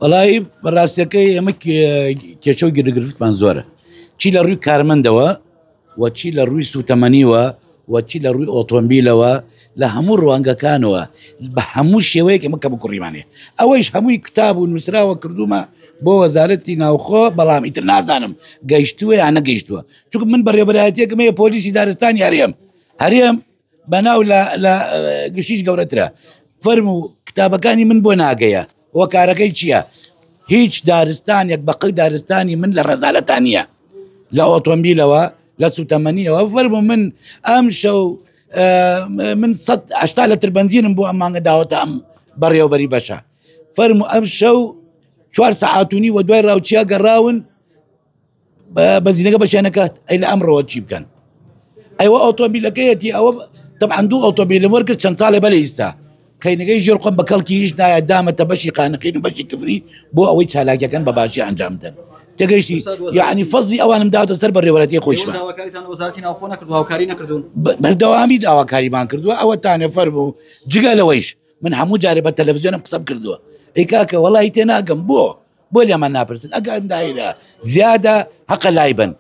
والله بەڕاستیەکەی ئەمە کێشە و گرفتمان زۆرە، چی لە ڕووی کارمەندەوە و چی لە ڕووی سوتەمەنیوە و چی لە ڕووی ئۆتۆمبیلەوە لە هەموو ڕوانگەکانەوە بە هەموو شێوەیەک ئەمە کە بکوڕیمانێ ئەوەیش هەمووی کتاب و نووسراوە کردومە بۆ وەزارەتی ناوخۆ، بەڵام ئیتر نازانم گەیشتووە یان نەگەیشتووە، چونکە من بەڕێوەبەرایەتیەکەم هەیە پۆلیسی دارستانی هەرێم بەناو لە گشتیش گەورەترە، فەرموو کتابەکانی من بۆ ناگەیە، وە کارەکەی چییە؟ هیچ دارستانێک بەقەی دارستانی من لە ڕەزالەتان نییە، لە ئۆتۆمبیلەوە لە سوتەمەنیەوە. فەرموو من ئەم شەو من 180 لەتر بەنزینم بۆ ئەم مانگە داوەتە ئەم بەڕێوەبەری بەشە، فەرموو ئەم شەو 4 سەعات و نی وە دوای ڕاوچیا گەڕاون بەنزینەکە بەشێنەکات، ئەی لە ئەمڕۆوە چی بکەن؟ ئەیوە ئۆتۆمبیلەکەیەتی ئەوە تەبعەن دوو ئۆتۆمبیلم وەرگرت چەند ساڵێ بەلێ ئیستا کەینەکەی ژێر خۆم بە کەڵکی هیچ نایە دامەتە بەشی قانقین و بەشی کفری بۆ ئەوەی چالاکیەکەن بە باشی ئەنجام بدەن. تێگەیشتی یعنی فەزلی ئەوانم داوەتە سەر بەڕێوەبەرەتی خۆیشمان. بەردەوامی داواکاریمان کردووە، ئەوەتانێ فەرموو جگە لەوەیش من هەموو جارێ بە تەلەڤیزیۆنم قسەم کردووە، ئەی کاکە وەڵی تێناگەم بۆ لێمان ناپرسن، ئەگەر دایرە زیادە حەقە لای بن.